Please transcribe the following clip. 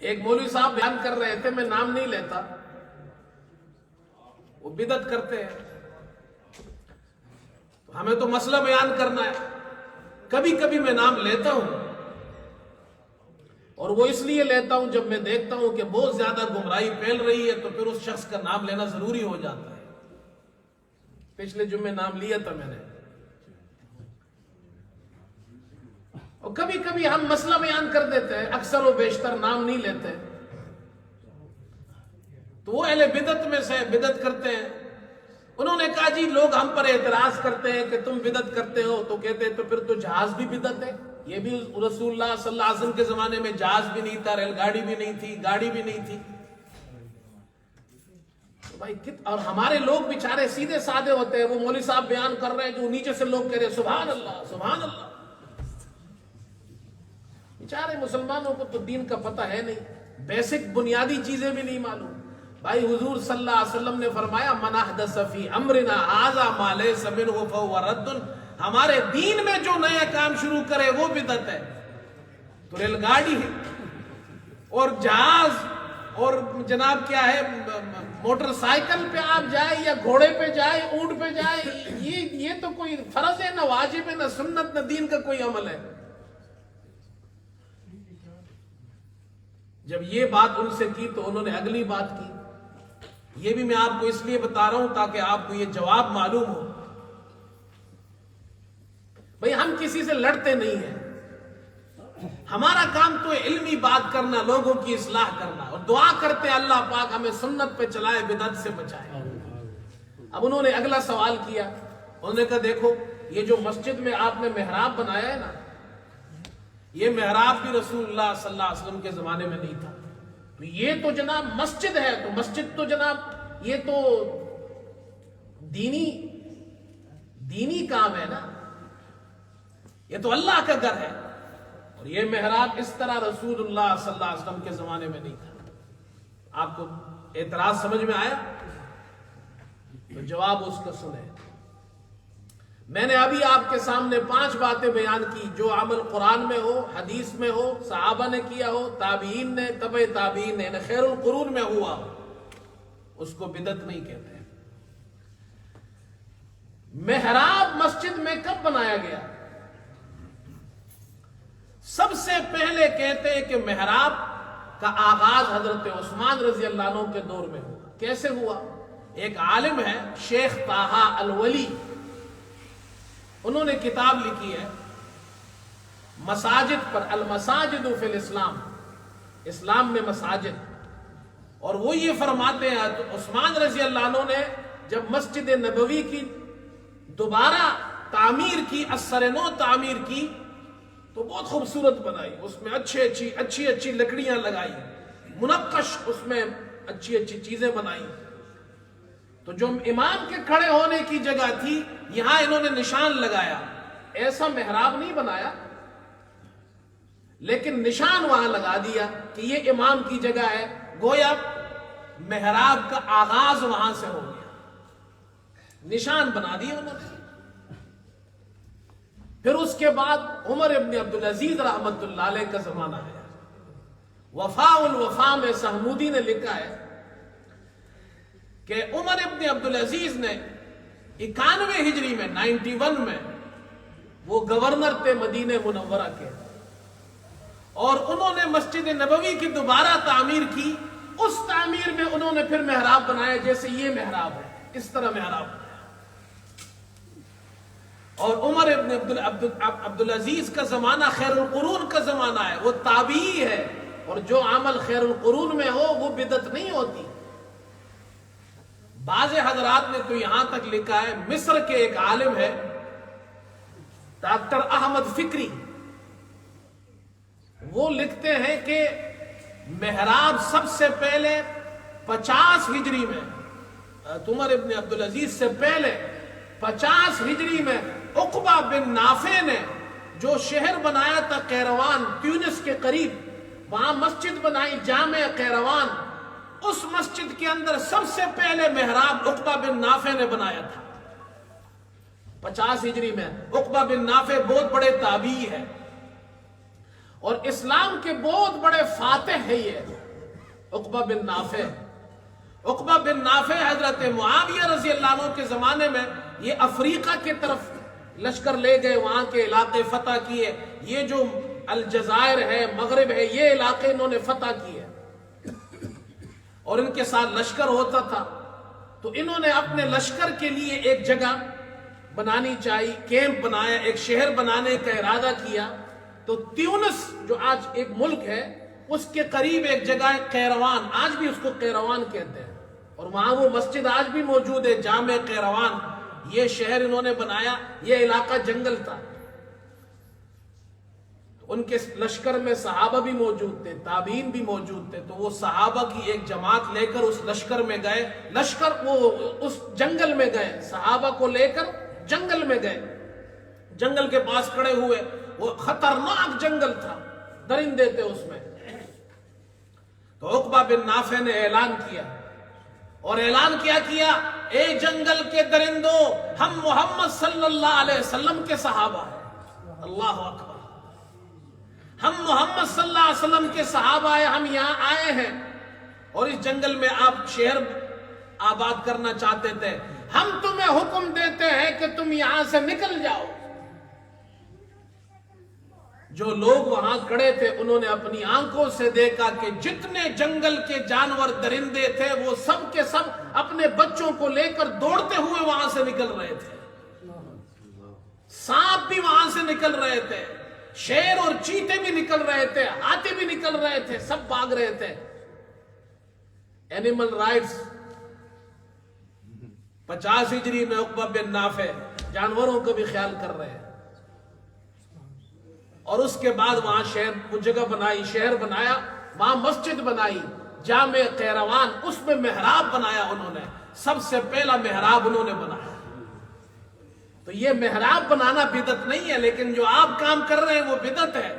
ایک مولوی صاحب بیان کر رہے تھے، میں نام نہیں لیتا، وہ بدعت کرتے ہیں، تو ہمیں تو مسئلہ بیان کرنا ہے۔ کبھی کبھی میں نام لیتا ہوں، اور وہ اس لیے لیتا ہوں جب میں دیکھتا ہوں کہ بہت زیادہ گمراہی پھیل رہی ہے تو پھر اس شخص کا نام لینا ضروری ہو جاتا ہے۔ پچھلے جمعے نام لیا تھا میں نے۔ اور کبھی کبھی ہم مسئلہ بیان کر دیتے ہیں، اکثر و بیشتر نام نہیں لیتے، تو وہ اہل بدعت میں سے بدعت کرتے ہیں۔ انہوں نے کہا جی لوگ ہم پر اعتراض کرتے ہیں کہ تم بدعت کرتے ہو، تو کہتے ہیں تو پھر تو جہاز بھی بدعت ہے۔ یہ بھی رسول اللہ صلی اللہ علیہ وسلم کے زمانے میں جہاز بھی نہیں تھا، ریل گاڑی بھی نہیں تھی، گاڑی بھی نہیں تھی۔ تو بھائی اور ہمارے لوگ بیچارے سیدھے سادے ہوتے ہیں، وہ مولوی صاحب بیان کر رہے ہیں جو نیچے سے لوگ کہہ رہے ہیں سبحان اللہ سبحان اللہ۔ بیچارے مسلمانوں کو تو دین کا پتہ ہے نہیں، بیسک بنیادی چیزیں بھی نہیں معلوم۔ بھائی حضور صلی اللہ علیہ وسلم نے فرمایا من احدث فی امرنا ھذا ما لیس منہ فہو رد، ہمارے دین میں جو نیا کام شروع کرے وہ بدعت ہے۔ تو ریل گاڑی اور جہاز اور جناب کیا ہے موٹر سائیکل پہ آپ جائے یا گھوڑے پہ جائے اونٹ پہ جائے، یہ تو کوئی فرض ہے نہ واجب ہے نہ سنت نہ دین کا کوئی عمل ہے۔ جب یہ بات ان سے کی تو انہوں نے اگلی بات کی، یہ بھی میں آپ کو اس لیے بتا رہا ہوں تاکہ آپ کو یہ جواب معلوم ہو۔ بھئی ہم کسی سے لڑتے نہیں ہیں، ہمارا کام تو علمی بات کرنا، لوگوں کی اصلاح کرنا، اور دعا کرتے اللہ پاک ہمیں سنت پہ چلائے، بدعت سے بچائے۔ اب انہوں نے اگلا سوال کیا، انہوں نے کہا دیکھو یہ جو مسجد میں آپ نے محراب بنایا ہے نا، یہ محراب بھی رسول اللہ صلی اللہ علیہ وسلم کے زمانے میں نہیں تھا، تو یہ تو جناب مسجد ہے، تو مسجد تو جناب یہ تو دینی کام ہے نا، یہ تو اللہ کا گھر ہے، اور یہ محراب اس طرح رسول اللہ صلی اللہ علیہ وسلم کے زمانے میں نہیں تھا۔ آپ کو اعتراض سمجھ میں آیا؟ تو جواب اس کا سنیں۔ میں نے ابھی آپ کے سامنے 5 باتیں بیان کی، جو عمل قرآن میں ہو، حدیث میں ہو، صحابہ نے کیا ہو، تابعین نے، تبع تابعین نے، خیر القرون میں ہوا، اس کو بدعت نہیں کہتے۔ محراب مسجد میں کب بنایا گیا؟ سب سے پہلے کہتے ہیں کہ محراب کا آغاز حضرت عثمان رضی اللہ عنہ کے دور میں ہوا۔ کیسے ہوا؟ ایک عالم ہے شیخ طٰہٰ الولی، انہوں نے کتاب لکھی ہے مساجد پر، المساجد فی الاسلام، اسلام میں مساجد، اور وہ یہ فرماتے ہیں عثمان رضی اللہ عنہ نے جب مسجد نبوی کی دوبارہ تعمیر کی، اثر نو تعمیر کی، تو بہت خوبصورت بنائی، اس میں اچھی لکڑیاں لگائی، منقش اس میں اچھی چیزیں بنائی۔ تو جو امام کے کھڑے ہونے کی جگہ تھی، یہاں انہوں نے نشان لگایا، ایسا محراب نہیں بنایا لیکن نشان وہاں لگا دیا کہ یہ امام کی جگہ ہے، گویا محراب کا آغاز وہاں سے ہو گیا، نشان بنا دیا انہوں نے۔ پھر اس کے بعد عمر ابن عبدالعزیز رحمت اللہ علیہ کا زمانہ ہے۔ وفاء الوفا میں سہمودی نے لکھا ہے کہ عمر ابن عبدالعزیز نے 91 ہجری میں 91 میں وہ گورنر تھے مدینہ منورہ کے، اور انہوں نے مسجد نبوی کی دوبارہ تعمیر کی۔ اس تعمیر میں انہوں نے پھر محراب بنایا، جیسے یہ محراب ہے، اس طرح محراب بنایا۔ اور عمر ابن عبدالعزیز کا زمانہ خیر القرون کا زمانہ ہے، وہ تابعی ہے، اور جو عمل خیر القرون میں ہو وہ بدعت نہیں ہوتی۔ بعض حضرات نے تو یہاں تک لکھا ہے، مصر کے ایک عالم ہے ڈاکٹر احمد فکری، وہ لکھتے ہیں کہ محراب سب سے پہلے 50 ہجری میں، عمر ابن عبدالعزیز سے پہلے 50 ہجری میں عقبہ بن نافع نے جو شہر بنایا تھا قیروان، تیونس کے قریب، وہاں مسجد بنائی جامع قیروان، اس مسجد کے اندر سب سے پہلے محراب عقبہ بن نافع نے بنایا تھا 50 ہجری میں۔ عقبہ بن نافع بہت بڑے تابعی ہے، اور اسلام کے بہت بڑے فاتح ہے یہ عقبہ بن نافع۔ عقبہ بن نافع حضرت معاویہ رضی اللہ عنہ کے زمانے میں یہ افریقہ کی طرف لشکر لے گئے، وہاں کے علاقے فتح کیے، یہ جو الجزائر ہے، مغرب ہے، یہ علاقے انہوں نے فتح کیے، اور ان کے ساتھ لشکر ہوتا تھا۔ تو انہوں نے اپنے لشکر کے لیے ایک جگہ بنانی چاہیے، کیمپ بنایا، ایک شہر بنانے کا ارادہ کیا۔ تو تیونس جو آج ایک ملک ہے، اس کے قریب ایک جگہ ہے قیروان، آج بھی اس کو قیروان کہتے ہیں، اور وہاں وہ مسجد آج بھی موجود ہے، جامع قیروان۔ یہ شہر انہوں نے بنایا، یہ علاقہ جنگل تھا۔ ان کے لشکر میں صحابہ بھی موجود تھے، تابعین بھی موجود تھے، تو وہ صحابہ کی ایک جماعت لے کر اس لشکر میں گئے، وہ اس جنگل میں گئے، صحابہ کو لے کر جنگل میں گئے، جنگل کے پاس کھڑے ہوئے، وہ خطرناک جنگل تھا، درندے تھے اس میں۔ تو عقبہ بن نافع نے اعلان کیا، اور اعلان کیا اے جنگل کے درندوں، ہم محمد صلی اللہ علیہ وسلم کے صحابہ ہیں۔ اللہ اکبر، ہم محمد صلی اللہ علیہ وسلم کے صحابہ ہیں، ہم یہاں آئے ہیں، اور اس جنگل میں آپ شہر آباد کرنا چاہتے تھے، ہم تمہیں حکم دیتے ہیں کہ تم یہاں سے نکل جاؤ۔ جو لوگ وہاں کھڑے تھے انہوں نے اپنی آنکھوں سے دیکھا کہ جتنے جنگل کے جانور درندے تھے وہ سب کے سب اپنے بچوں کو لے کر دوڑتے ہوئے وہاں سے نکل رہے تھے، سانپ بھی وہاں سے نکل رہے تھے، شیر اور چیتے بھی نکل رہے تھے، ہاتھی بھی نکل رہے تھے، سب بھاگ رہے تھے۔ اینیمل رائٹس 50 ہجری میں عقبہ بن نافع جانوروں کا بھی خیال کر رہے ہیں، اور اس کے بعد وہاں وہ جگہ بنائی، شہر بنایا، وہاں مسجد بنائی، جامع قیروان، اس میں محراب بنایا انہوں نے، سب سے پہلا محراب انہوں نے بنایا۔ تو یہ محراب بنانا بدعت نہیں ہے، لیکن جو آپ کام کر رہے ہیں وہ بدعت ہے۔